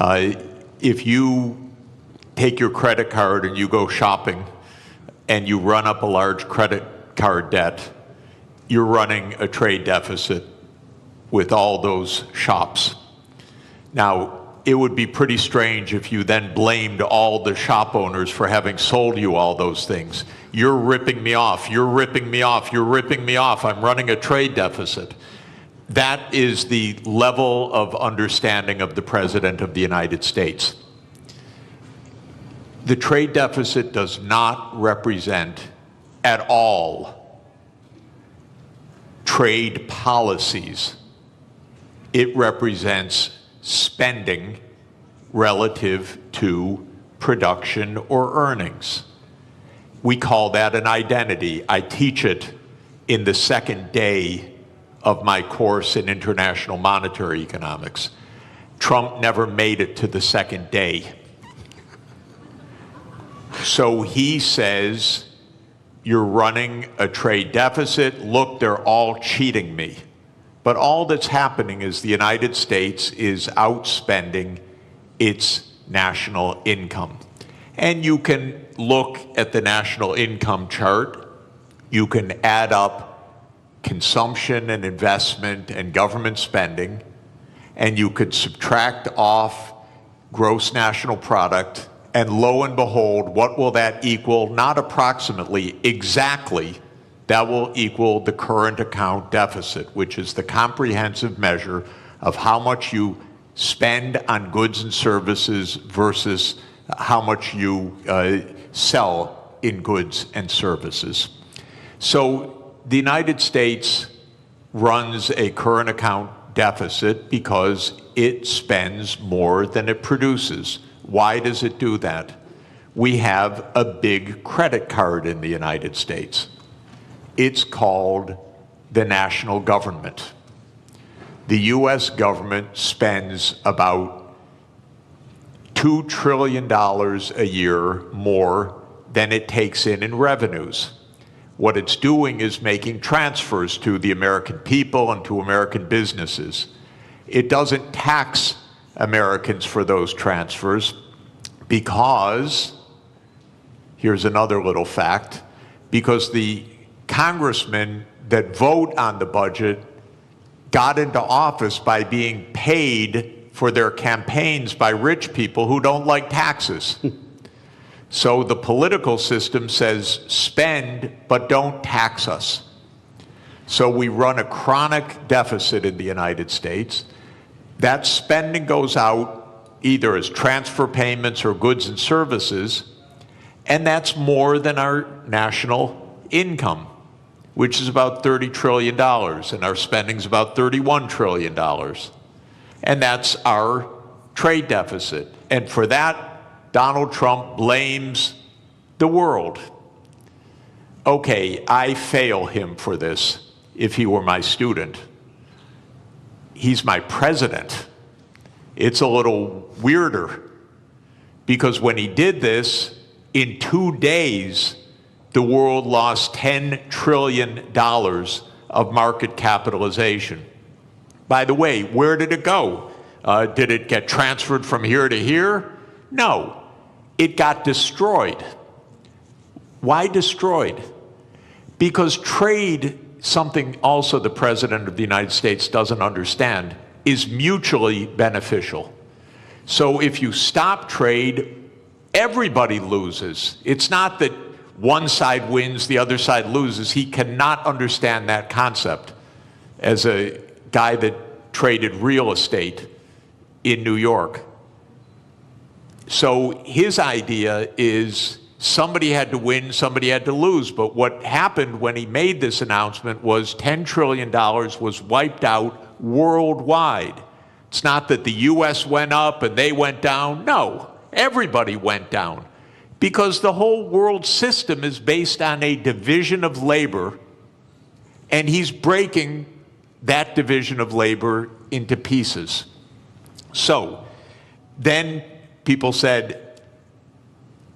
If you take your credit card and you go shopping and you run up a large credit card debt, you're running a trade deficit with all those shops. Now, it would be pretty strange if you then blamed all the shop owners for having sold you all those things. You're ripping me off, you're ripping me off, you're ripping me off, I'm running a trade deficit. That is the level of understanding of the President of the United States. The trade deficit does not represent at all trade policies. It represents spending relative to production or earnings. We call that an identity. I teach it in the second day of my course in international monetary economics. Trump never made it to the second day. So he says, you're running a trade deficit. Look, they're all cheating me. But all that's happening is the United States is outspending its national income. And you can look at the national income chart. You can add up consumption and investment and government spending, and you could subtract off gross national product, and lo and behold, what will that equal? Not approximately, exactly. That will equal the current account deficit, which is the comprehensive measure of how much you spend on goods and services versus how much you sell in goods and services. So the United States runs a current account deficit because it spends more than it produces. Why does it do that? We have a big credit card in the United States. It's called the national government. The US government spends about $2 trillion a year more than it takes in revenues. What it's doing is making transfers to the American people and to American businesses. It doesn't tax Americans for those transfers because, here's another little fact, because the congressmen that vote on the budget got into office by being paid for their campaigns by rich people who don't like taxes. So the political system says spend, but don't tax us. So we run a chronic deficit in the United States. That spending goes out either as transfer payments or goods and services, and that's more than our national income, which is about $30 trillion, and our spending is about $31 trillion. And that's our trade deficit. And for that, Donald Trump blames the world. Okay, I fail him for this if he were my student. He's my president. It's a little weirder because when he did this, in 2 days, the world lost $10 trillion of market capitalization. By the way, where did it go? Did it get transferred from here to here? No, it got destroyed. Why destroyed? Because trade, something also the President of the United States doesn't understand, is mutually beneficial. So if you stop trade, everybody loses. It's not that one side wins, the other side loses. He cannot understand that concept as a guy that traded real estate in New York. So his idea is somebody had to win, somebody had to lose. But what happened when he made this announcement was $10 trillion was wiped out worldwide. It's not that the US went up and they went down. No, everybody went down. Because the whole world system is based on a division of labor, and he's breaking that division of labor into pieces. So then people said,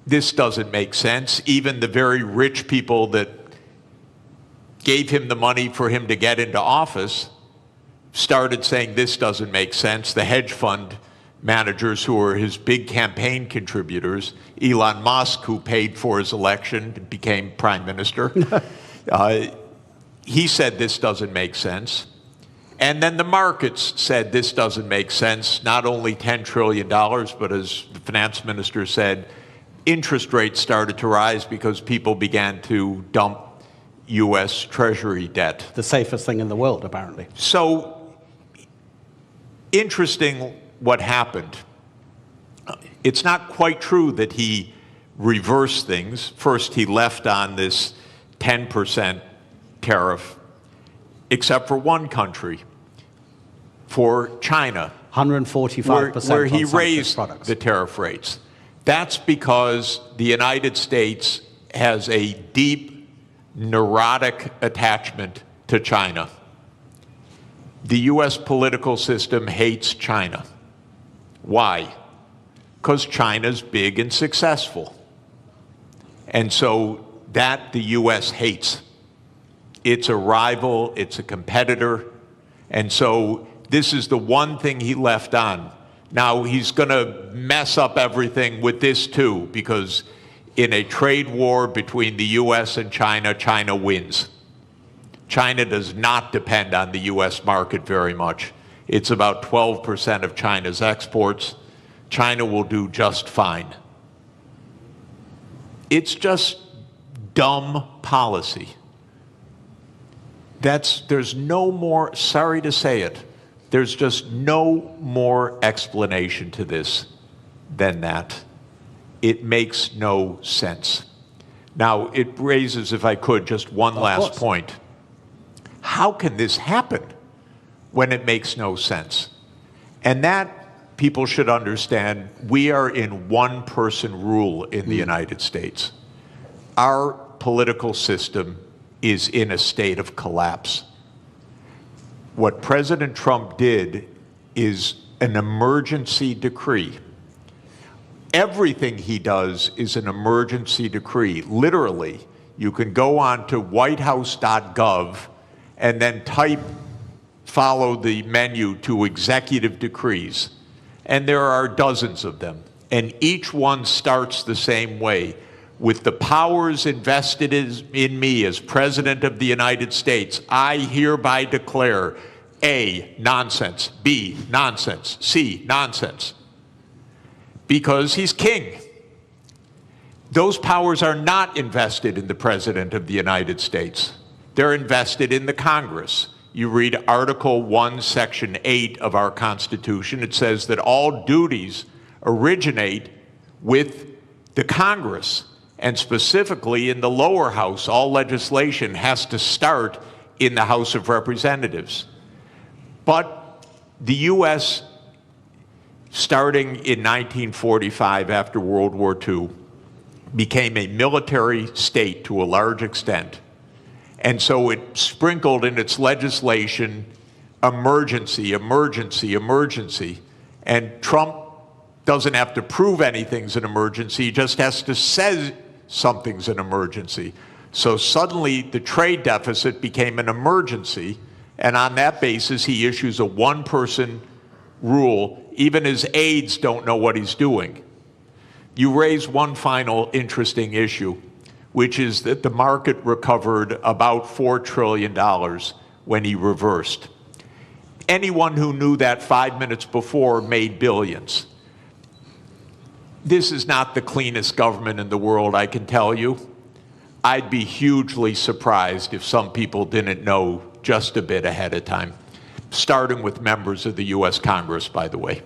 this doesn't make sense. Even the very rich people that gave him the money for him to get into office started saying this doesn't make sense. The hedge fund managers who were his big campaign contributors. Elon Musk, who paid for his election, became prime minister. He said this doesn't make sense. And then the markets said this doesn't make sense. Not only $10 trillion, but as the finance minister said, interest rates started to rise because people began to dump U.S. Treasury debt. The safest thing in the world, apparently. So, interesting what happened. It's not quite true that he reversed things. First, he left on this 10% tariff, except for one country, for China, 145% where he on some raised products. the tariff rates. That's because the United States has a deep, neurotic attachment to China. The U.S. political system hates China. Why? Because China's big and successful. And so that the U.S. hates. It's a rival, it's a competitor, and so this is the one thing he left on. Now, he's going to mess up everything with this too, because in a trade war between the U.S. and China, China wins. China does not depend on the U.S. market very much. It's about 12% of China's exports. China will do just fine. It's just dumb policy. There's no more, sorry to say it, there's just no more explanation to this than that. It makes no sense. Now, it raises, if I could, just one last point. How can this happen when it makes no sense? And that, people should understand, we are in one-person rule in the United States. Our political system is in a state of collapse. What President Trump did is an emergency decree. Everything he does is an emergency decree. Literally, you can go on to whitehouse.gov and then follow the menu to executive decrees. And there are dozens of them. And each one starts the same way. With the powers invested in me as President of the United States, I hereby declare A, nonsense, B, nonsense, C, nonsense. Because he's king. Those powers are not invested in the President of the United States. They're invested in the Congress. You read Article 1, Section 8 of our Constitution. It says that all duties originate with the Congress. And specifically in the lower house, all legislation has to start in the House of Representatives. But the U.S., starting in 1945 after World War II, became a military state to a large extent. And so it sprinkled in its legislation emergency, emergency, emergency. And Trump doesn't have to prove anything's an emergency, he just has to say something's an emergency. So suddenly the trade deficit became an emergency, and on that basis he issues a one-person rule. Even his aides don't know what he's doing. You raise one final interesting issue, which is that the market recovered about $4 trillion when he reversed. Anyone who knew that 5 minutes before made billions. This is not the cleanest government in the world, I can tell you. I'd be hugely surprised if some people didn't know just a bit ahead of time, starting with members of the U.S. Congress, by the way.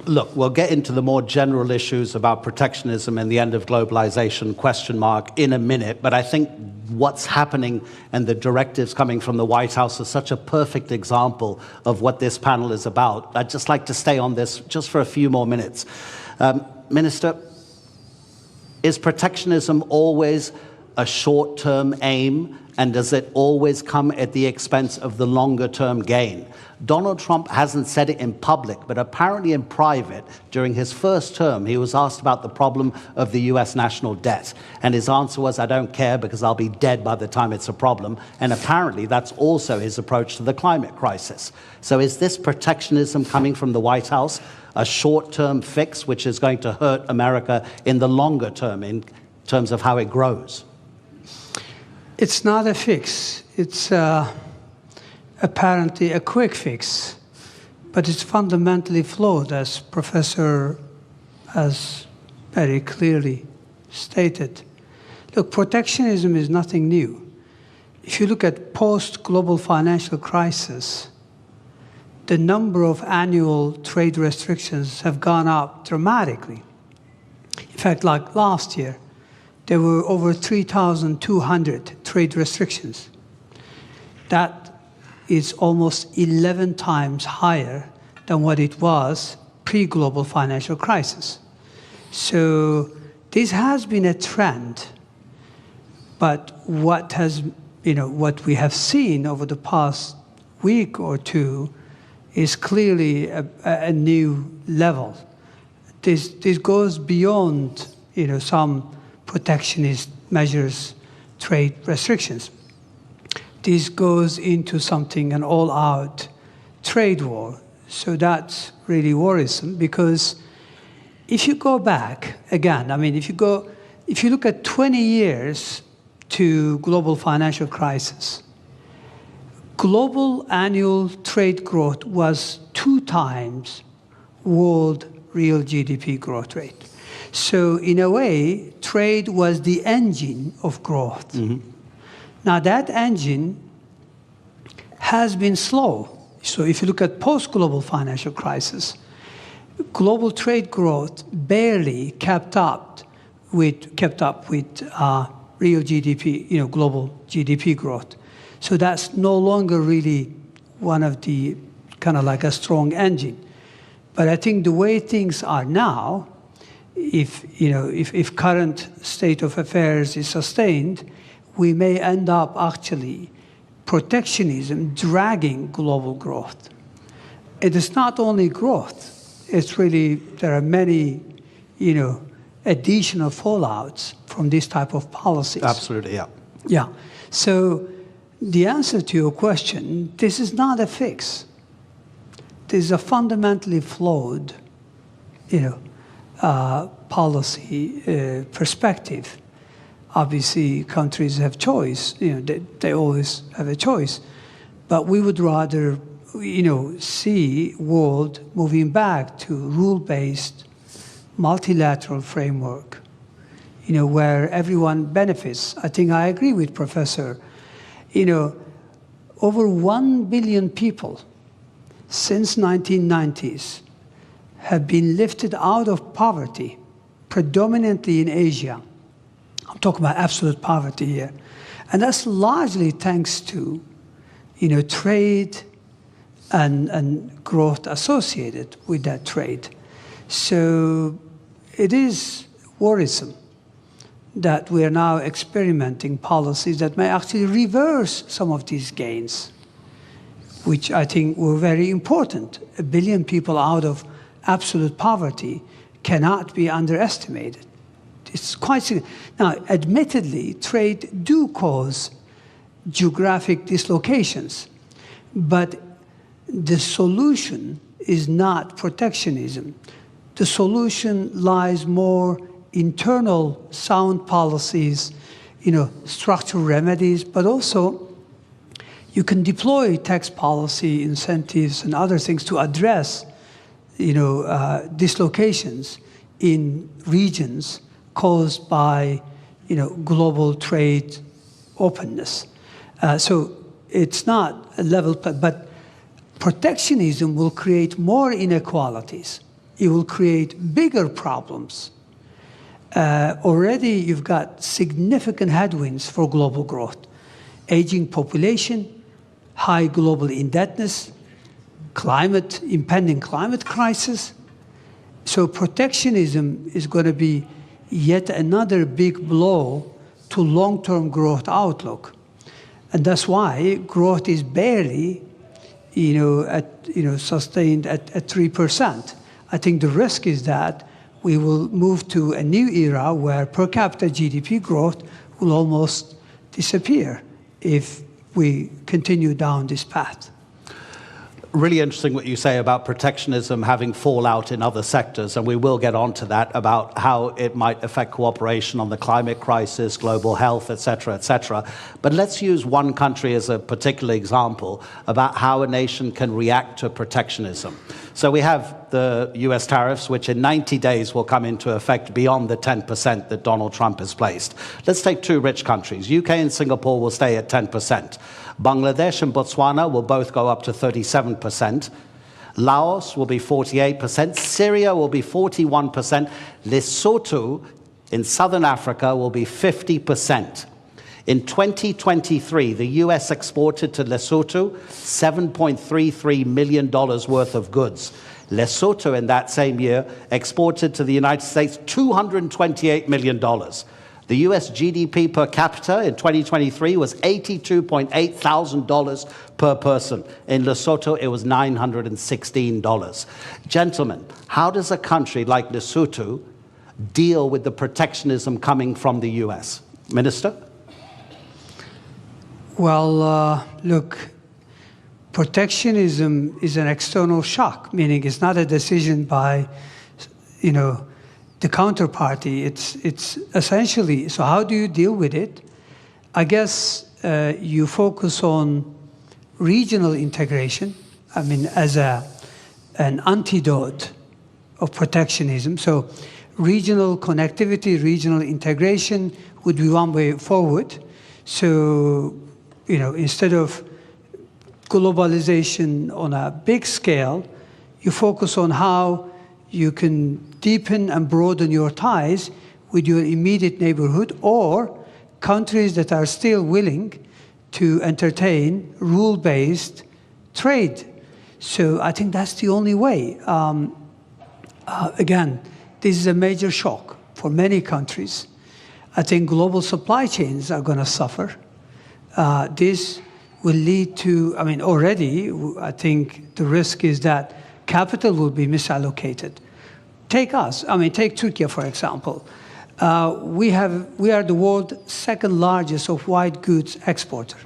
Look, we'll get into the more general issues about protectionism and the end of globalization, question mark, in a minute. But I think what's happening and the directives coming from the White House is such a perfect example of what this panel is about. I'd just like to stay on this just for a few more minutes. Minister, is protectionism always a short-term aim And does it always come at the expense of the longer-term gain? Donald Trump hasn't said it in public, but apparently in private, during his first term, he was asked about the problem of the US national debt. And his answer was, I don't care because I'll be dead by the time it's a problem. And apparently that's also his approach to the climate crisis. So is this protectionism coming from the White House a short-term fix which is going to hurt America in the longer term in terms of how it grows? It's not a fix. It's apparently a quick fix, but it's fundamentally flawed, as Professor has very clearly stated. Look, protectionism is nothing new. If you look at post-global financial crisis, the number of annual trade restrictions have gone up dramatically. In fact, like last year, there were over 3,200 trade restrictions. That is almost 11 times higher than what it was pre-global financial crisis. So this has been a trend, but what we have seen over the past week or two is clearly a new level. This goes beyond some protectionist measures, trade restrictions. This goes into something, an all-out trade war. So that's really worrisome, because if you go back, again, if you look at 20 years to global financial crisis, global annual trade growth was 2 times world real GDP growth rate. So in a way, trade was the engine of growth. Mm-hmm. Now that engine has been slow. So if you look at post-global financial crisis, global trade growth barely kept up with real GDP, global GDP growth. So that's no longer really one of the kind of like a strong engine. But I think the way things are now, if current state of affairs is sustained, we may end up actually protectionism dragging global growth. It is not only growth, it's really, there are many, additional fallouts from this type of policies. Absolutely, yeah. Yeah. So the answer to your question, this is not a fix. This is a fundamentally flawed, policy perspective. Obviously, countries have choice. They always have a choice. But we would rather, see world moving back to rule-based, multilateral framework, where everyone benefits. I think I agree with Professor. Over 1 billion people since 1990s have been lifted out of poverty, predominantly in Asia. I'm talking about absolute poverty here. And that's largely thanks to, trade and growth associated with that trade. So it is worrisome that we are now experimenting policies that may actually reverse some of these gains, which I think were very important. 1 billion people out of absolute poverty cannot be underestimated. It's quite significant. Now, admittedly, trade do cause geographic dislocations, but the solution is not protectionism. The solution lies more internal sound policies, structural remedies, but also you can deploy tax policy incentives and other things to address, dislocations in regions caused by, global trade openness. So it's not a level, but protectionism will create more inequalities. It will create bigger problems. Already you've got significant headwinds for global growth. Aging population, high global indebtedness, impending climate crisis. So protectionism is going to be yet another big blow to long-term growth outlook. And that's why growth is barely, sustained at 3%. I think the risk is that we will move to a new era where per capita GDP growth will almost disappear if we continue down this path. Really interesting what you say about protectionism having fallout in other sectors, and we will get onto that, about how it might affect cooperation on the climate crisis, global health, et cetera, But let's use one country as a particular example about how a nation can react to protectionism. So we have the US tariffs, which in 90 days will come into effect beyond the 10% that Donald Trump has placed. Let's take two rich countries. UK and Singapore will stay at 10%. Bangladesh and Botswana will both go up to 37%. Laos will be 48%. Syria will be 41%. Lesotho in southern Africa will be 50%. In 2023, the US exported to Lesotho $7.33 million worth of goods. Lesotho in that same year exported to the United States $228 million. The US GDP per capita in 2023 was $82,800 per person. In Lesotho, it was $916. Gentlemen, how does a country like Lesotho deal with the protectionism coming from the US? Minister? Well, look, protectionism is an external shock, meaning it's not a decision by, the counterparty. It's essentially, so how do you deal with it? I guess you focus on regional integration, as an antidote of protectionism. So regional connectivity, regional integration would be one way forward. So, instead of globalization on a big scale, you focus on how you can deepen and broaden your ties with your immediate neighborhood or countries that are still willing to entertain rule-based trade. So I think that's the only way. Again, this is a major shock for many countries. I think global supply chains are going to suffer. This will lead to, already, I think the risk is that capital will be misallocated. Take us, take Turkey, for example. We are the world's second largest of white goods exporter.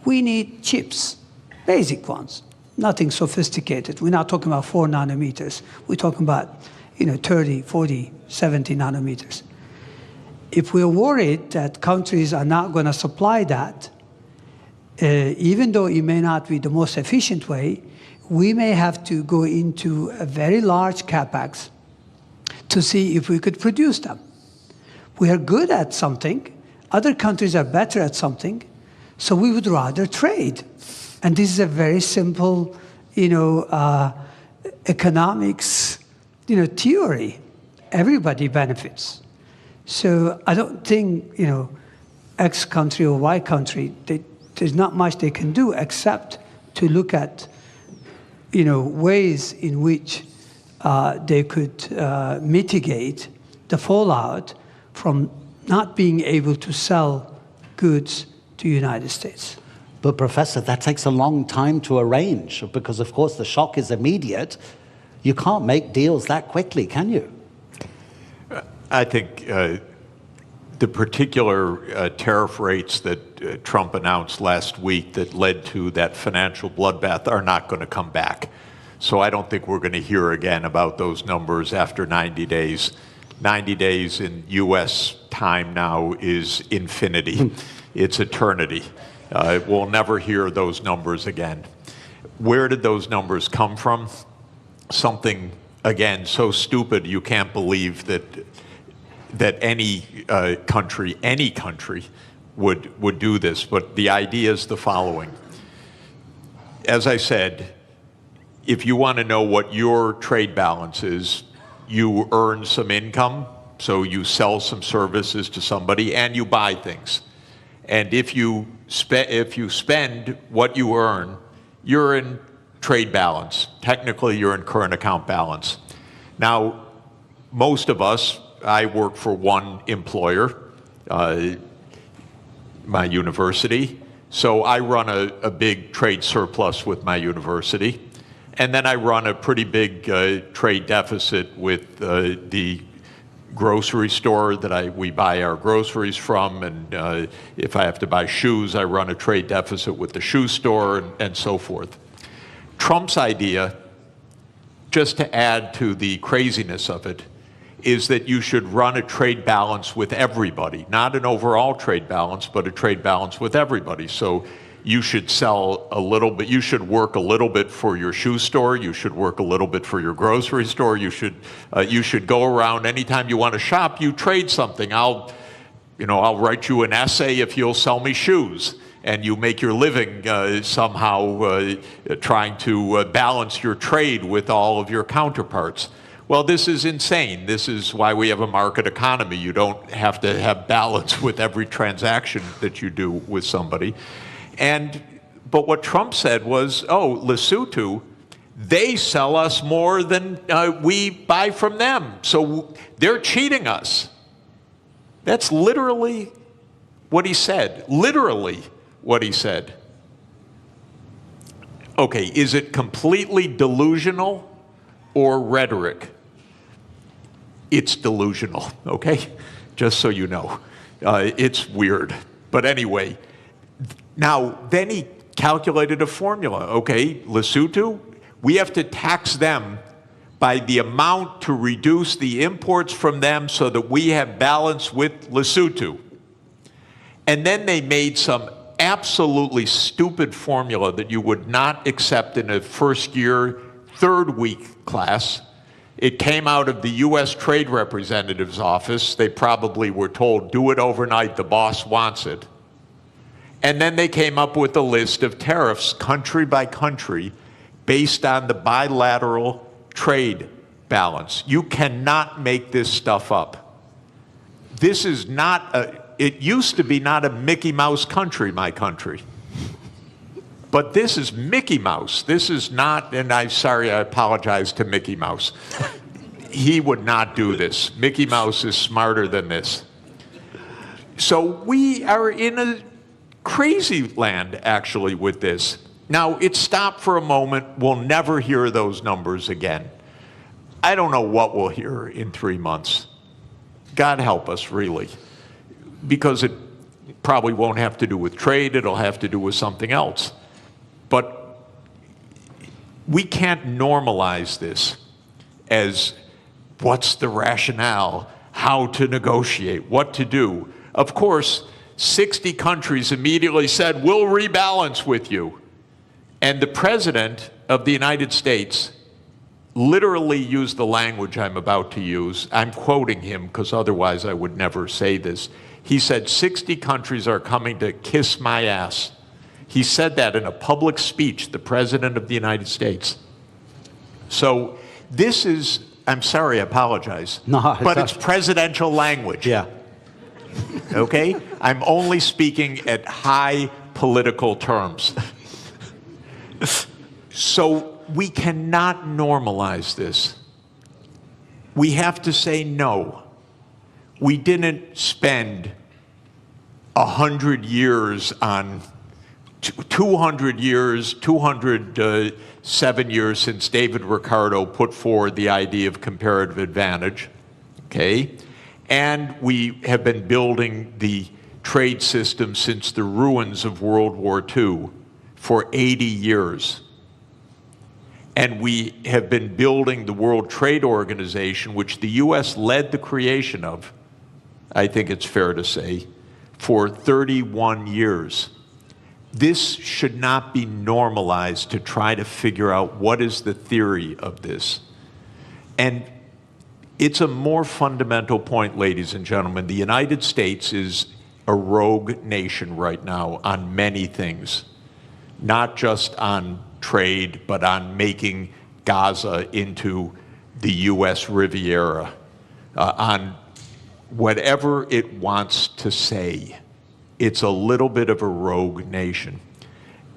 We need chips, basic ones, nothing sophisticated. We're not talking about 4 nanometers. We're talking about, 30, 40, 70 nanometers. If we're worried that countries are not going to supply that, even though it may not be the most efficient way, we may have to go into a very large capex to see if we could produce them. We are good at something. Other countries are better at something. So we would rather trade. And this is a very simple, economics, theory. Everybody benefits. So I don't think, X country or Y country, there's not much they can do except to look at ways in which they could mitigate the fallout from not being able to sell goods to the United States. But Professor, that takes a long time to arrange because, of course, the shock is immediate. You can't make deals that quickly, can you? I think the particular tariff rates that Trump announced last week that led to that financial bloodbath are not going to come back. So I don't think we're going to hear again about those numbers after 90 days. 90 days in U.S. time now is infinity. It's eternity. We'll never hear those numbers again. Where did those numbers come from? Something, again, so stupid you can't believe that any country would do this. But the idea is the following. As I said, if you want to know what your trade balance is, you earn some income, so you sell some services to somebody and you buy things. And if you spend what you earn, you're in trade balance. Technically, you're in current account balance. Now, most of us, I work for one employer, my university. So I run a big trade surplus with my university, and then I run a pretty big trade deficit with the grocery store that we buy our groceries from, and if I have to buy shoes, I run a trade deficit with the shoe store, and so forth. Trump's idea, just to add to the craziness of it, is that you should run a trade balance with everybody, not an overall trade balance, but a trade balance with everybody. So you should sell a little bit, you should work a little bit for your shoe store, you should work a little bit for your grocery store, you should go around anytime you want to shop, you trade something. I'll write you an essay if you'll sell me shoes. And you make your living somehow trying to balance your trade with all of your counterparts. Well, this is insane. This is why we have a market economy. You don't have to have balance with every transaction that you do with somebody. But what Trump said was, oh, Lesotho, they sell us more than we buy from them. So they're cheating us. That's literally what he said. Literally what he said. Okay, is it completely delusional or rhetoric? It's delusional, okay? Just so you know. It's weird. But anyway, now, then he calculated a formula. Okay, Lesotho, we have to tax them by the amount to reduce the imports from them so that we have balance with Lesotho. And then they made some absolutely stupid formula that you would not accept in a first year, third week class. It came out of the US Trade Representative's office. They probably were told, do it overnight, the boss wants it. And then they came up with a list of tariffs, country by country, based on the bilateral trade balance. You cannot make this stuff up. This is not it used to be not a Mickey Mouse country, my country. But this is Mickey Mouse. This is not, and I apologize to Mickey Mouse. He would not do this. Mickey Mouse is smarter than this. So we are in a crazy land, actually, with this. Now, it stopped for a moment. We'll never hear those numbers again. I don't know what we'll hear in 3 months. God help us, really. Because it probably won't have to do with trade. It'll have to do with something else. But we can't normalize this as what's the rationale, how to negotiate, what to do. Of course, 60 countries immediately said, we'll rebalance with you. And the President of the United States literally used the language I'm about to use. I'm quoting him because otherwise I would never say this. He said, 60 countries are coming to kiss my ass. He said that in a public speech, the President of the United States. So this is, I'm sorry, I apologize. No, but it's presidential language. Yeah. Okay? I'm only speaking at high political terms. So we cannot normalize this. We have to say no. We didn't spend 100 years on 200 years, 207 years since David Ricardo put forward the idea of comparative advantage, okay? And we have been building the trade system since the ruins of World War II for 80 years. And we have been building the World Trade Organization, which the US led the creation of, I think it's fair to say, for 31 years. This should not be normalized to try to figure out what is the theory of this. And it's a more fundamental point, ladies and gentlemen. The United States is a rogue nation right now on many things, not just on trade, but on making Gaza into the US Riviera, on whatever it wants to say. It's a little bit of a rogue nation.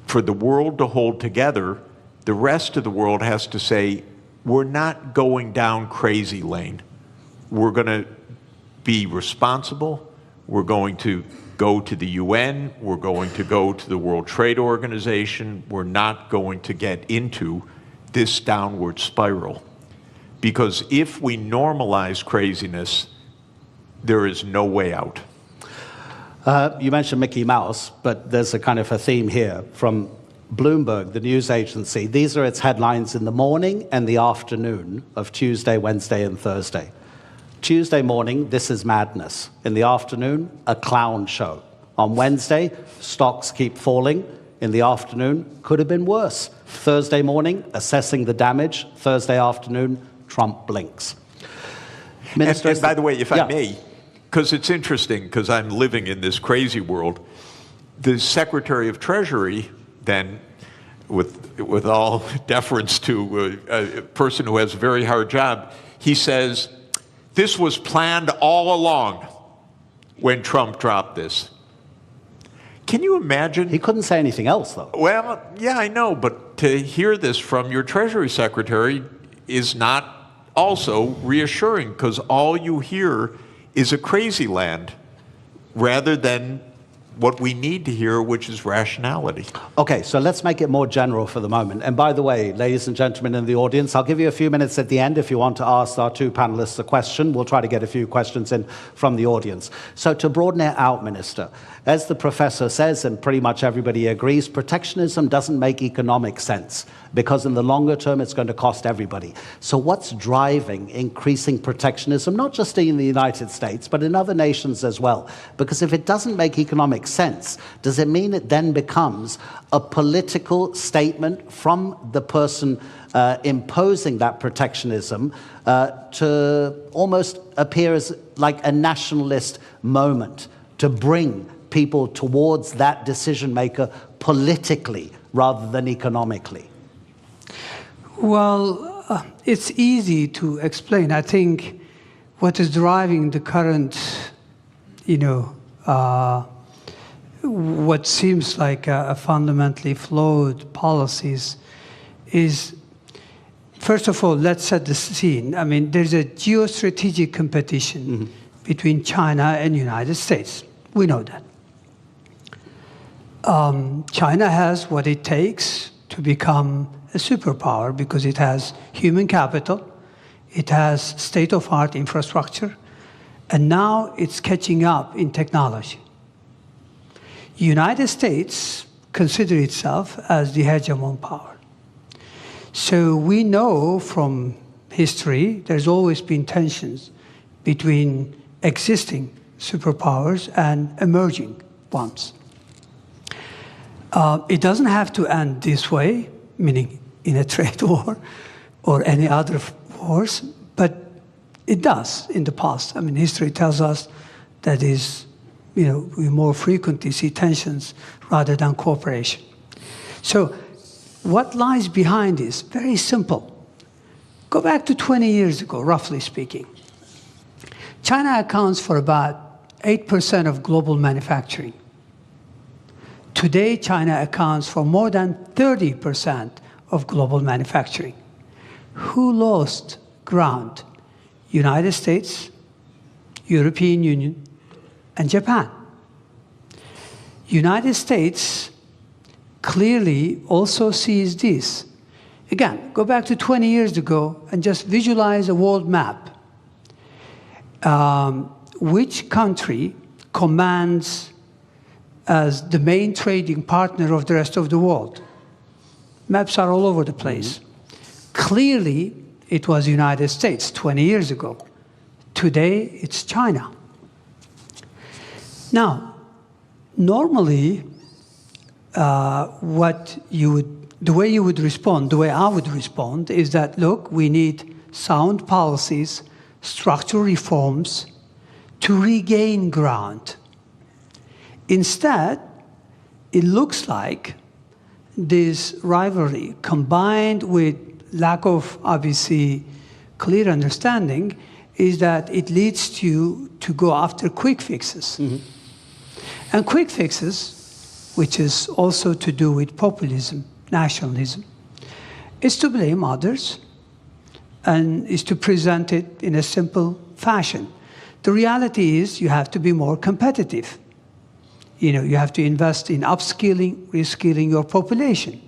For the world to hold together, the rest of the world has to say, we're not going down crazy lane. We're going to be responsible. We're going to go to the UN. We're going to go to the World Trade Organization. We're not going to get into this downward spiral. Because if we normalize craziness, there is no way out. You mentioned Mickey Mouse, but there's a kind of a theme here from Bloomberg, the news agency. These are its headlines in the morning and the afternoon of Tuesday, Wednesday, and Thursday. Tuesday morning, this is madness. In the afternoon, a clown show. On Wednesday, stocks keep falling. In the afternoon, could have been worse. Thursday morning, assessing the damage. Thursday afternoon, Trump blinks. Minister, and by the way, if I may, because it's interesting, because I'm living in this crazy world, the Secretary of Treasury then, with all deference to a person who has a very hard job, he says, this was planned all along when Trump dropped this. Can you imagine? He couldn't say anything else, though. Well, yeah, I know, but to hear this from your Treasury Secretary is not also reassuring, because all you hear is a crazy land rather than what we need to hear, which is rationality. Okay, so let's make it more general for the moment. And by the way, ladies and gentlemen in the audience, I'll give you a few minutes at the end if you want to ask our two panelists a question. We'll try to get a few questions in from the audience. So to broaden it out, Minister, as the professor says, and pretty much everybody agrees, protectionism doesn't make economic sense because in the longer term, it's going to cost everybody. So what's driving increasing protectionism, not just in the United States, but in other nations as well? Because if it doesn't make economic sense, does it mean it then becomes a political statement from the person imposing that protectionism to almost appear as like a nationalist moment to bring people towards that decision maker politically rather than economically? Well, it's easy to explain. I think what is driving the current, what seems like a fundamentally flawed policies is, first of all, let's set the scene. I mean, there's a geostrategic competition between China and the United States. We know that. China has what it takes to become a superpower because it has human capital, it has state-of-the-art infrastructure, and now it's catching up in technology. The United States considers itself as the hegemon power. So we know from history there's always been tensions between existing superpowers and emerging ones. It doesn't have to end this way, meaning in a trade war or any other wars, but it does in the past. I mean, history tells us that we more frequently see tensions rather than cooperation. So what lies behind this? Very simple. Go back to 20 years ago, roughly speaking. China accounts for about 8% of global manufacturing. Today, China accounts for more than 30% of global manufacturing. Who lost ground? United States, European Union, and Japan. United States clearly also sees this. Again, go back to 20 years ago and just visualize a world map. Which country commands as the main trading partner of the rest of the world? Maps are all over the place. Clearly, it was the United States 20 years ago. Today, it's China. Now, normally, the way you would respond, the way I would respond, is that, look, we need sound policies, structural reforms to regain ground. Instead, it looks like this rivalry, combined with lack of, obviously, clear understanding, is that it leads you to go after quick fixes. And quick fixes, which is also to do with populism, nationalism, is to blame others and is to present it in a simple fashion. The reality is you have to be more competitive. You have to invest in upskilling, reskilling your population.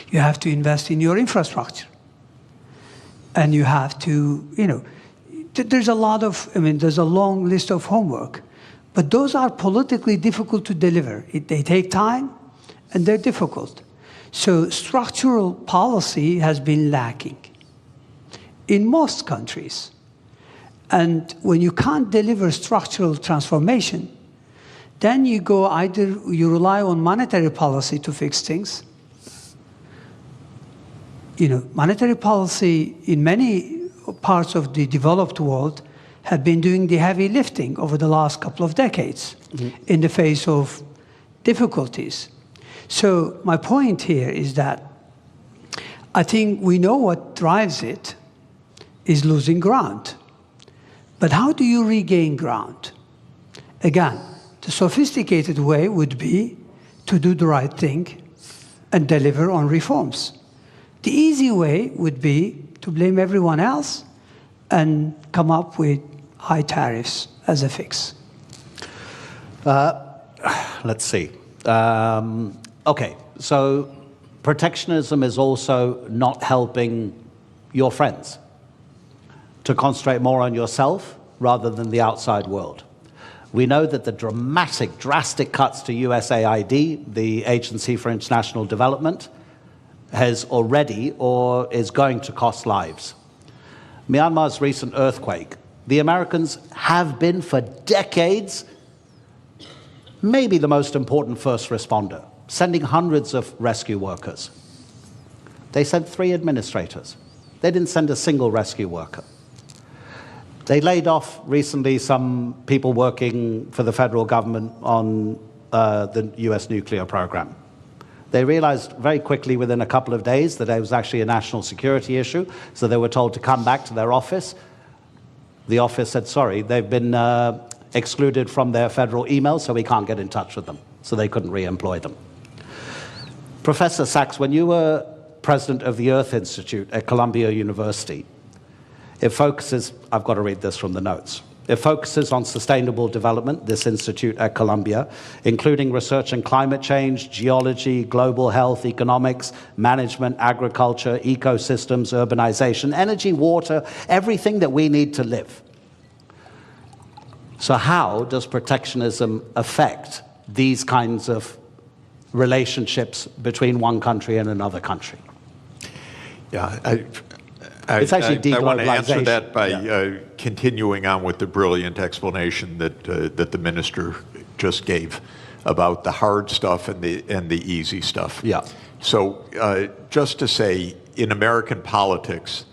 You have to invest in your infrastructure. And you have to, there's a lot of, there's a long list of homework. But those are politically difficult to deliver. They take time, and they're difficult. So structural policy has been lacking in most countries. And when you can't deliver structural transformation, then you rely on monetary policy to fix things. Monetary policy in many parts of the developed world have been doing the heavy lifting over the last couple of decades in the face of difficulties. So my point here is that I think we know what drives it is losing ground. But how do you regain ground? Again, the sophisticated way would be to do the right thing and deliver on reforms. The easy way would be to blame everyone else and come up with high tariffs as a fix. Let's see. Okay, so protectionism is also not helping your friends to concentrate more on yourself rather than the outside world. We know that the drastic cuts to USAID, the Agency for International Development, has already or is going to cost lives. Myanmar's recent earthquake, the Americans have been for decades maybe the most important first responder, sending hundreds of rescue workers. They sent 3 administrators. They didn't send a single rescue worker. They laid off recently some people working for the federal government on the US nuclear program. They realized very quickly within a couple of days that it was actually a national security issue, so they were told to come back to their office. The office said, sorry, they've been excluded from their federal emails, so we can't get in touch with them. So they couldn't re-employ them. Professor Sachs, when you were president of the Earth Institute at Columbia University, it focuses, I've got to read this from the notes. It focuses on sustainable development, this institute at Columbia, including research in climate change, geology, global health, economics, management, agriculture, ecosystems, urbanization, energy, water, everything that we need to live. So how does protectionism affect these kinds of relationships between one country and another country? Yeah, It's actually deglobalization. I want to answer that by continuing on with the brilliant explanation that the minister just gave about the hard stuff and the easy stuff. Yeah. So just to say, in American politics,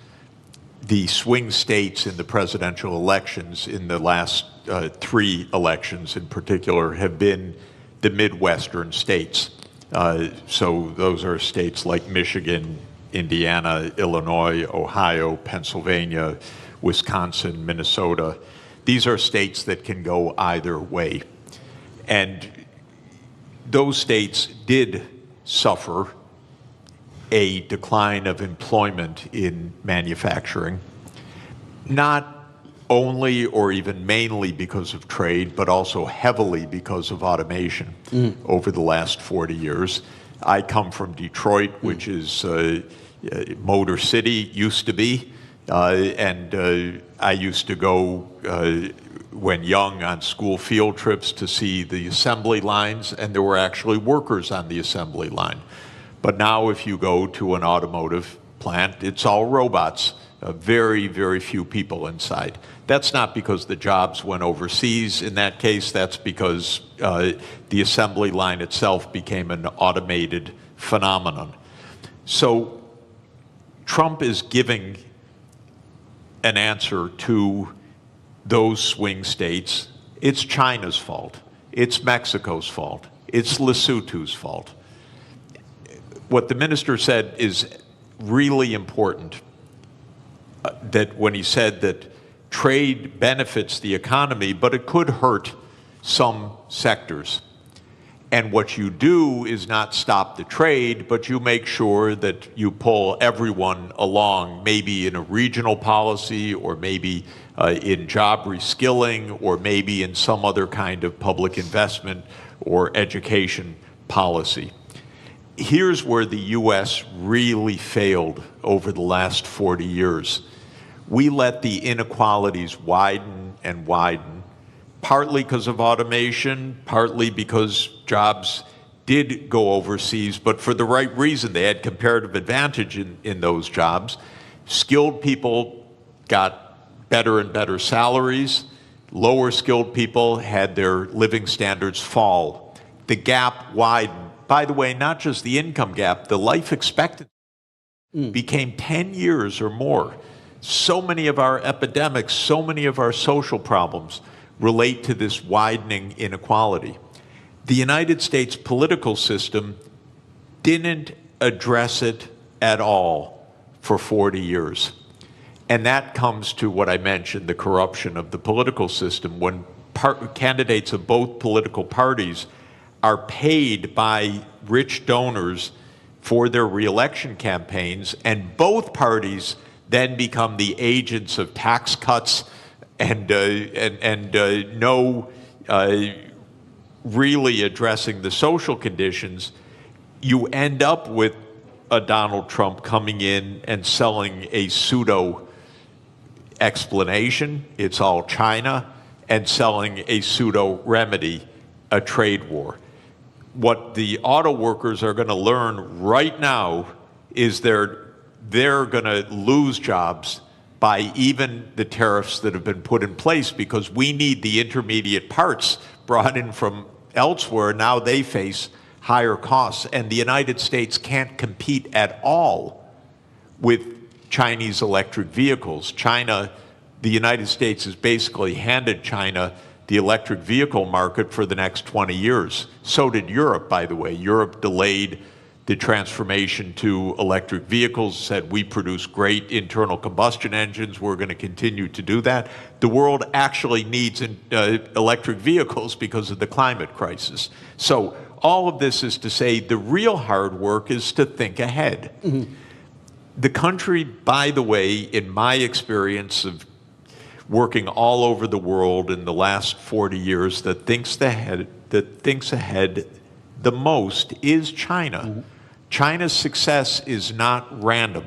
the swing states in the presidential elections in the last 3 elections in particular have been the Midwestern states. So those are states like Michigan, Indiana, Illinois, Ohio, Pennsylvania, Wisconsin, Minnesota. These are states that can go either way. And those states did suffer a decline of employment in manufacturing, not only or even mainly because of trade, but also heavily because of automation over the last 40 years. I come from Detroit, which is Motor City, used to be, and I used to go when young on school field trips to see the assembly lines, and there were actually workers on the assembly line. But now if you go to an automotive plant, it's all robots, very, very few people inside. That's not because the jobs went overseas. In that case, that's because the assembly line itself became an automated phenomenon. So Trump is giving an answer to those swing states. It's China's fault. It's Mexico's fault. It's Lesotho's fault. What the minister said is really important, that when he said that trade benefits the economy, but it could hurt some sectors. And what you do is not stop the trade, but you make sure that you pull everyone along, maybe in a regional policy, or maybe in job reskilling, or maybe in some other kind of public investment or education policy. Here's where the U.S. really failed over the last 40 years. We let the inequalities widen and widen, partly because of automation, partly because jobs did go overseas, but for the right reason. They had comparative advantage in those jobs. Skilled people got better and better salaries. Lower skilled people had their living standards fall. The gap widened. By the way, not just the income gap, the life expectancy became 10 years or more. So many of our epidemics, so many of our social problems relate to this widening inequality. The United States political system didn't address it at all for 40 years. And that comes to what I mentioned, the corruption of the political system. When candidates of both political parties are paid by rich donors for their reelection campaigns, and both parties then become the agents of tax cuts and no really addressing the social conditions, you end up with a Donald Trump coming in and selling a pseudo explanation, it's all China, and selling a pseudo remedy, a trade war. What the auto workers are going to learn right now is they're going to lose jobs by even the tariffs that have been put in place, because we need the intermediate parts brought in from elsewhere. Now they face higher costs, and the United States can't compete at all with Chinese electric vehicles. The United States has basically handed China the electric vehicle market for the next 20 years. So did Europe, by the way. Europe delayed the transformation to electric vehicles, said we produce great internal combustion engines, we're going to continue to do that. The world actually needs electric vehicles because of the climate crisis. So all of this is to say the real hard work is to think ahead. Mm-hmm. The country, by the way, in my experience of working all over the world in the last 40 years, that thinks ahead the most is China. Mm-hmm. China's success is not random.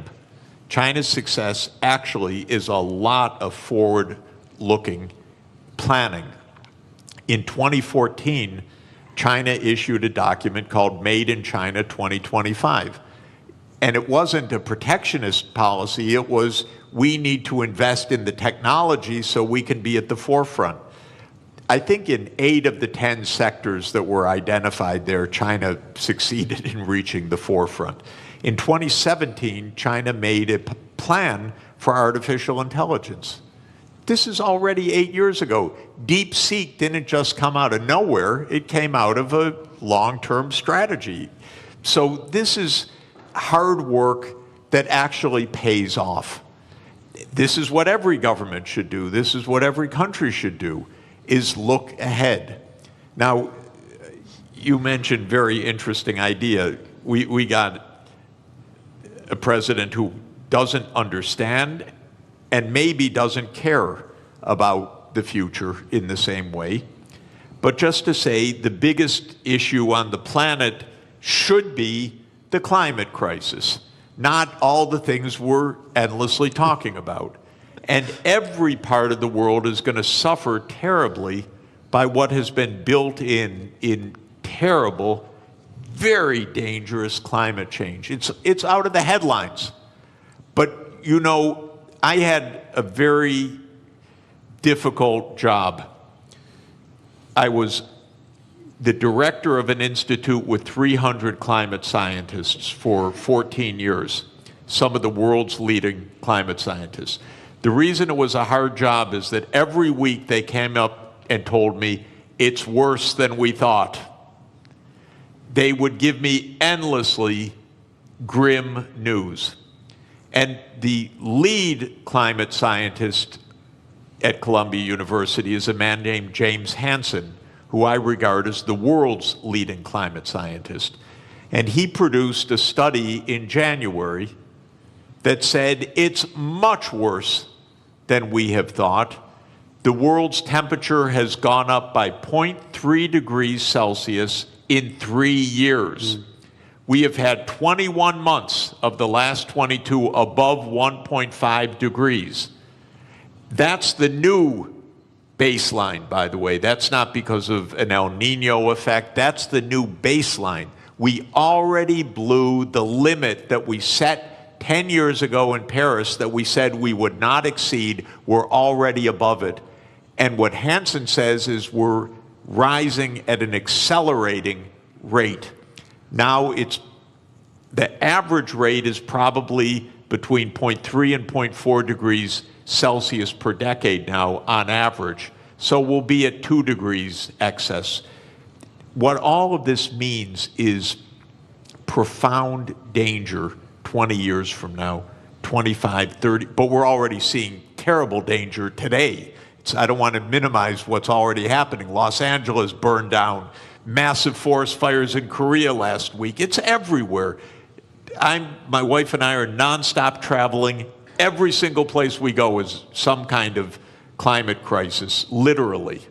China's success actually is a lot of forward-looking planning. In 2014, China issued a document called Made in China 2025. And it wasn't a protectionist policy, it was we need to invest in the technology so we can be at the forefront. I think in 8 of the 10 sectors that were identified there, China succeeded in reaching the forefront. In 2017, China made a plan for artificial intelligence. This is already 8 years ago. DeepSeek didn't just come out of nowhere, it came out of a long-term strategy. So this is hard work that actually pays off. This is what every government should do. This is what every country should do, is look ahead. Now, you mentioned very interesting idea. We got a president who doesn't understand and maybe doesn't care about the future in the same way. But just to say, the biggest issue on the planet should be the climate crisis, not all the things we're endlessly talking about. And every part of the world is going to suffer terribly by what has been built in terrible, very dangerous climate change. It's out of the headlines. But, you know, I had a very difficult job. I was the director of an institute with 300 climate scientists for 14 years, some of the world's leading climate scientists. The reason it was a hard job is that every week they came up and told me, it's worse than we thought. They would give me endlessly grim news. And the lead climate scientist at Columbia University is a man named James Hansen, who I regard as the world's leading climate scientist. And he produced a study in January that said it's much worse than we have thought. The world's temperature has gone up by 0.3 degrees Celsius in 3 years. We have had 21 months of the last 22 above 1.5 degrees. That's the new baseline, by the way. That's not because of an El Nino effect. That's the new baseline. We already blew the limit that we set 10 years ago in Paris that we said we would not exceed. We're already above it. And what Hansen says is we're rising at an accelerating rate. Now the average rate is probably between 0.3 and 0.4 degrees Celsius per decade now on average. So we'll be at 2 degrees excess. What all of this means is profound danger 20 years from now, 25, 30, but we're already seeing terrible danger today. I don't want to minimize what's already happening. Los Angeles burned down, massive forest fires in Korea last week. It's everywhere. My wife and I are nonstop traveling. Every single place we go is some kind of climate crisis, literally.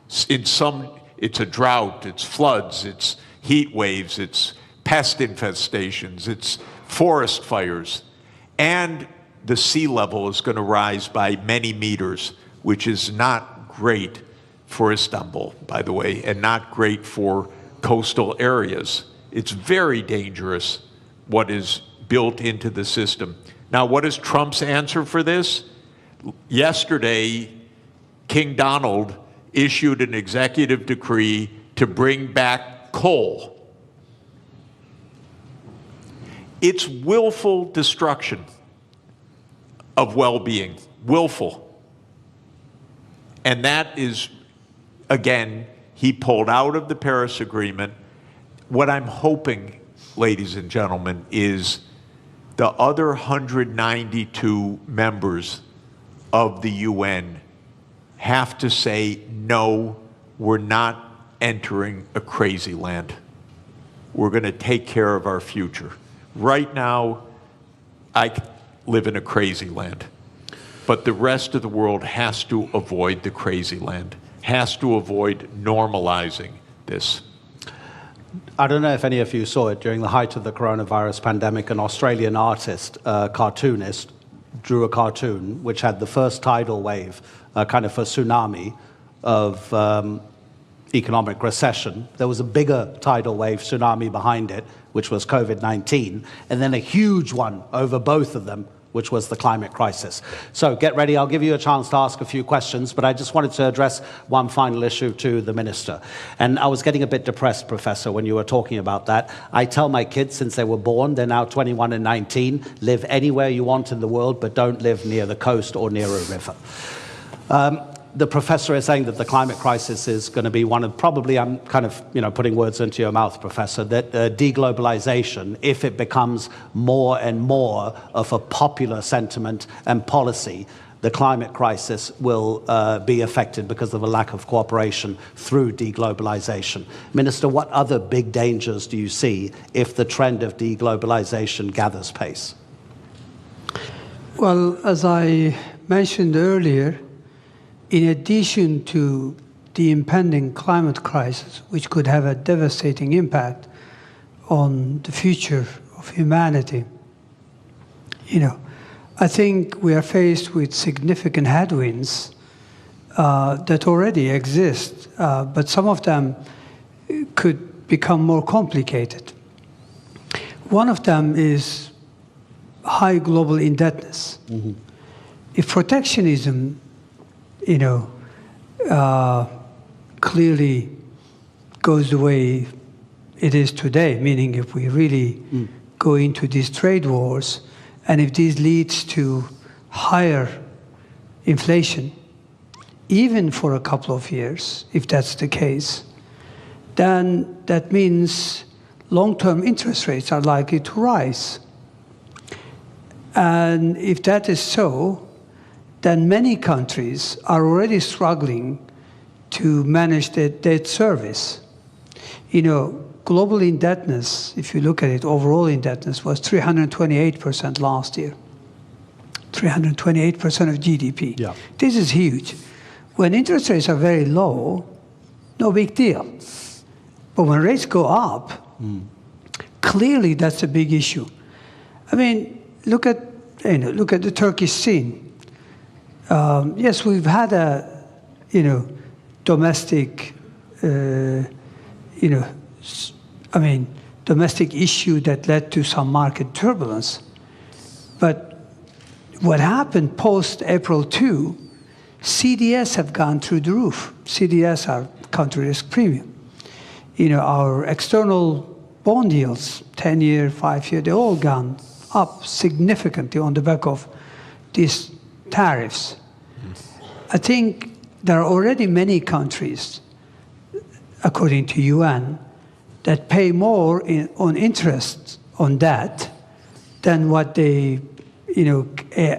It's a drought, it's floods, it's heat waves, it's pest infestations, it's forest fires. And the sea level is going to rise by many meters, which is not great for Istanbul, by the way, and not great for coastal areas. It's very dangerous what is built into the system. Now, what is Trump's answer for this? Yesterday, King Donald issued an executive decree to bring back coal. It's willful destruction of well-being, willful. And that is, again, he pulled out of the Paris Agreement. What I'm hoping, ladies and gentlemen, is the other 192 members of the UN have to say, no, we're not entering a crazy land. We're going to take care of our future. Right now, I live in a crazy land. But the rest of the world has to avoid the crazy land, has to avoid normalizing this. I don't know if any of you saw it during the height of the coronavirus pandemic. An Australian artist, cartoonist, drew a cartoon which had the first tidal wave, kind of a tsunami of economic recession. There was a bigger tidal wave tsunami behind it, which was COVID-19, and then a huge one over both of them, which was the climate crisis. So get ready, I'll give you a chance to ask a few questions, but I just wanted to address one final issue to the minister. And I was getting a bit depressed, Professor, when you were talking about that. I tell my kids since they were born, they're now 21 and 19, live anywhere you want in the world, but don't live near the coast or near a river. The professor is saying that the climate crisis is going to be one of, probably, I'm kind of, putting words into your mouth, Professor, that deglobalization, if it becomes more and more of a popular sentiment and policy, the climate crisis will be affected because of a lack of cooperation through deglobalization. Minister, what other big dangers do you see if the trend of deglobalization gathers pace? Well, as I mentioned earlier, in addition to the impending climate crisis, which could have a devastating impact on the future of humanity, I think we are faced with significant headwinds that already exist, but some of them could become more complicated. One of them is high global indebtedness. Mm-hmm. If protectionism clearly goes the way it is today, meaning if we really go into these trade wars, and if this leads to higher inflation, even for a couple of years, if that's the case, then that means long-term interest rates are likely to rise. And if that is so, then many countries are already struggling to manage their debt service. You know, global indebtedness, if you look at it, overall indebtedness was 328% last year. 328% of GDP. Yeah. This is huge. When interest rates are very low, no big deal. But when rates go up, clearly that's a big issue. I mean, look at the Turkish scene. Yes, we've had a, domestic, domestic issue that led to some market turbulence. But what happened post-April 2, CDS have gone through the roof. CDS are country risk premium. Our external bond yields, 10-year, 5-year, they all gone up significantly on the back of these tariffs. I think there are already many countries, according to UN, that pay more on interest on debt than what they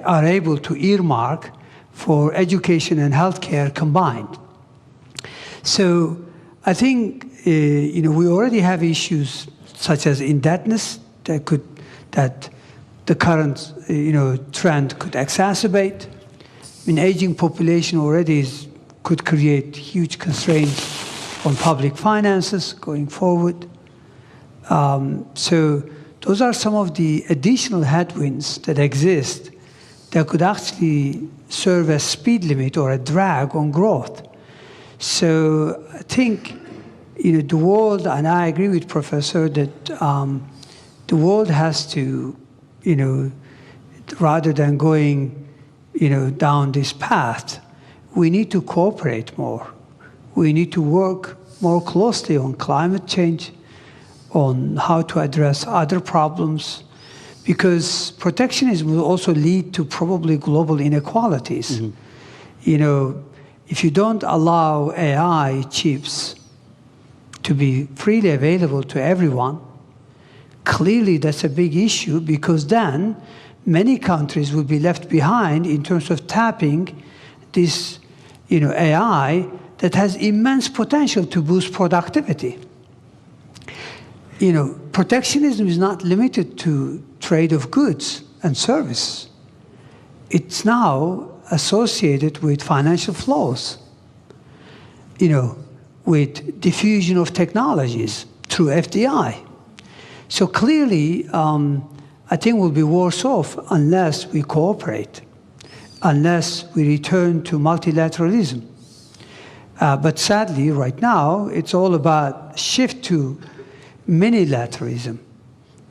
are able to earmark for education and healthcare combined. So I think we already have issues such as indebtedness that the current trend could exacerbate. I mean, aging population already could create huge constraints on public finances going forward. So those are some of the additional headwinds that exist that could actually serve as speed limit or a drag on growth. So I think the world, and I agree with Professor that the world has to, rather than going down this path, we need to cooperate more. We need to work more closely on climate change, on how to address other problems, because protectionism will also lead to probably global inequalities. If you don't allow AI chips to be freely available to everyone, clearly that's a big issue, because then many countries will be left behind in terms of tapping this AI that has immense potential to boost productivity. Protectionism is not limited to trade of goods and service. It's now associated with financial flows, with diffusion of technologies through FDI. So clearly, I think we'll be worse off unless we cooperate, unless we return to multilateralism. But sadly, right now, it's all about shift to minilateralism.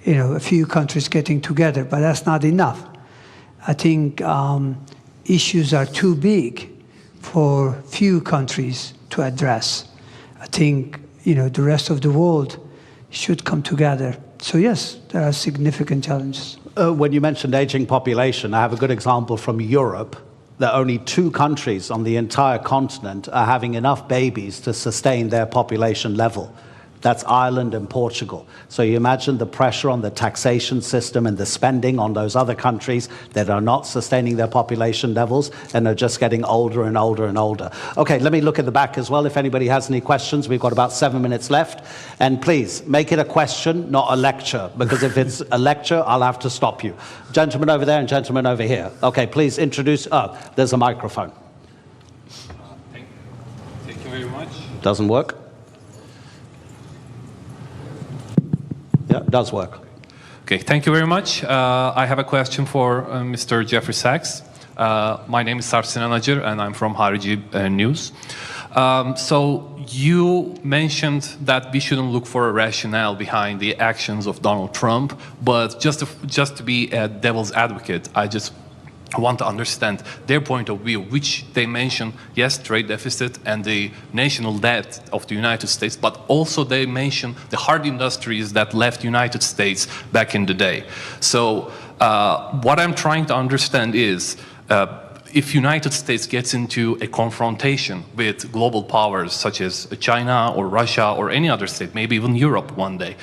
A few countries getting together, but that's not enough. I think issues are too big for few countries to address. I think the rest of the world should come together. So yes, there are significant challenges. When you mentioned aging population, I have a good example from Europe, that only 2 countries on the entire continent are having enough babies to sustain their population level. That's Ireland and Portugal. So you imagine the pressure on the taxation system and the spending on those other countries that are not sustaining their population levels and are just getting older and older and older. Okay, let me look at the back as well if anybody has any questions. We've got about 7 minutes left. And please, make it a question, not a lecture, because if it's a lecture, I'll have to stop you. Gentleman over there and gentleman over here. Okay, please introduce, there's a microphone. Thank you very much. Doesn't work? Yeah, it does work. Okay, thank you very much. I have a question for Mr. Jeffrey Sachs. My name is Sarp Sinan Acar, and I'm from Harici News. So you mentioned that we shouldn't look for a rationale behind the actions of Donald Trump, but just to be a devil's advocate, I just want to understand their point of view, which they mention, yes, trade deficit and the national debt of the United States, but also they mention the hard industries that left United States back in the day. So what I'm trying to understand is, if United States gets into a confrontation with global powers such as China or Russia or any other state, maybe even Europe one day,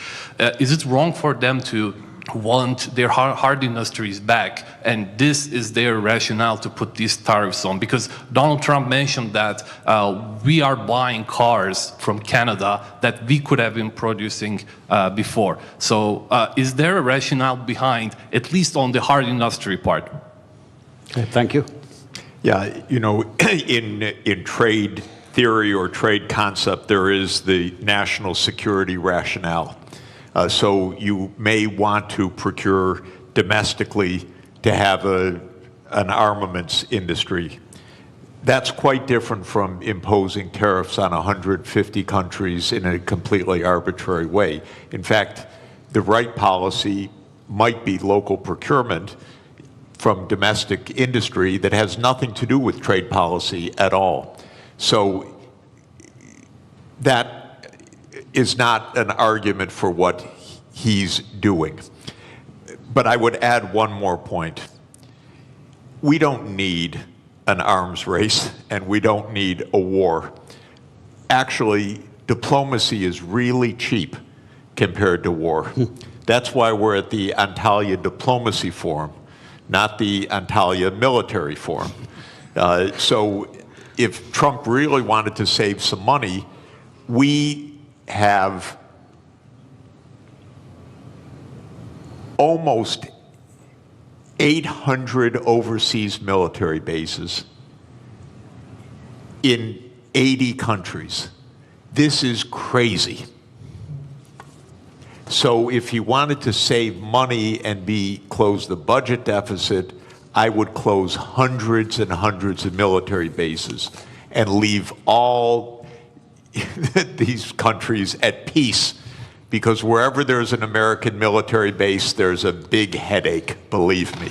is it wrong for them to want their hard industries back, and this is their rationale to put these tariffs on. Because Donald Trump mentioned that we are buying cars from Canada that we could have been producing before. So is there a rationale behind, at least on the hard industry part? Okay, thank you. Yeah, you know, in trade theory or trade concept, there is the national security rationale. So you may want to procure domestically to have an armaments industry. That's quite different from imposing tariffs on 150 countries in a completely arbitrary way. In fact, the right policy might be local procurement from domestic industry that has nothing to do with trade policy at all. So that is not an argument for what he's doing. But I would add one more point. We don't need an arms race, and we don't need a war. Actually, diplomacy is really cheap compared to war. That's why we're at the Antalya Diplomacy Forum, not the Antalya Military Forum. So if Trump really wanted to save some money, we have almost 800 overseas military bases in 80 countries. This is crazy. So if he wanted to save money and close the budget deficit, I would close hundreds and hundreds of military bases and leave all these countries at peace, because wherever there's an American military base, there's a big headache, believe me.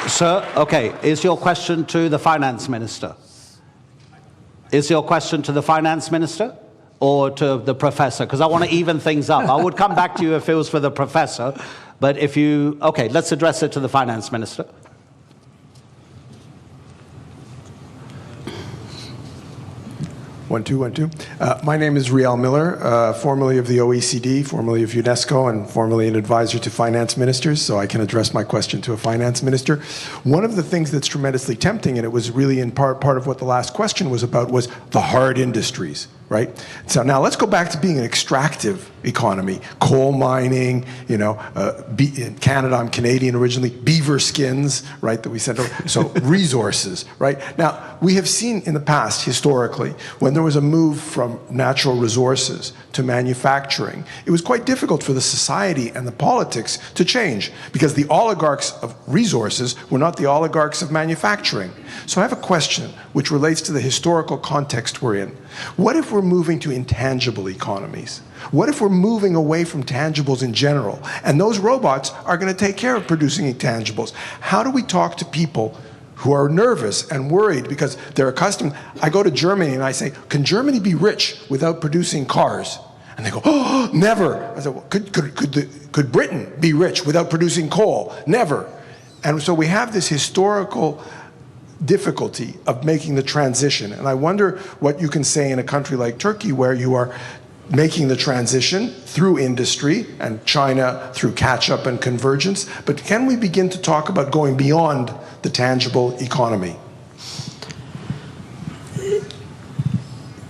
Sir, okay, is your question to the finance minister? Is your question to the finance minister or to the professor? Because I want to even things up. I would come back to you if it was for the professor, but if you, okay, let's address it to the finance minister. 1, 2, 1, 2. My name is Riel Miller, formerly of the OECD, formerly of UNESCO, and formerly an advisor to finance ministers, so I can address my question to a finance minister. One of the things that's tremendously tempting, and it was really in part of what the last question was about, was the hard industries, right? So now let's go back to being an extractive economy. Coal mining, you know, in Canada, I'm Canadian originally, beaver skins, right, that we sent over. So resources, right? Now, we have seen in the past, historically, when there was a move from natural resources to manufacturing, it was quite difficult for the society and the politics to change, because the oligarchs of resources were not the oligarchs of manufacturing. So I have a question which relates to the historical context we're in. What if we're moving to intangible economies? What if we're moving away from tangibles in general, and those robots are going to take care of producing intangibles? How do we talk to people who are nervous and worried because they're accustomed? I go to Germany and I say, can Germany be rich without producing cars? And they go, oh, never. I said, well, could Britain be rich without producing coal? Never. And so we have this historical difficulty of making the transition. And I wonder what you can say in a country like Turkey, where you are making the transition through industry, and China through catch-up and convergence. But can we begin to talk about going beyond the tangible economy?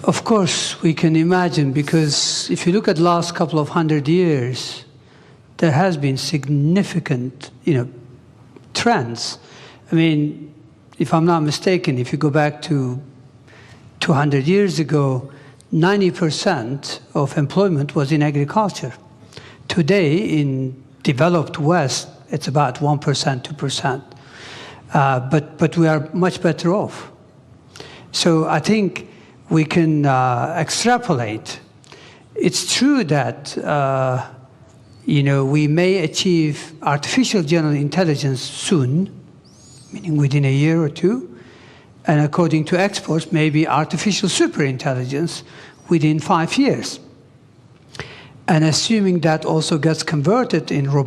Of course, we can imagine, because if you look at the last couple of 100 years, there has been significant, trends. I mean, if I'm not mistaken, if you go back to 200 years ago, 90% of employment was in agriculture. Today, in developed West, it's about 1%, 2%. But we are much better off. So I think we can extrapolate. It's true that we may achieve artificial general intelligence soon, meaning within a year or two, and according to experts, maybe artificial superintelligence within 5 years. And assuming that also gets converted in robotics,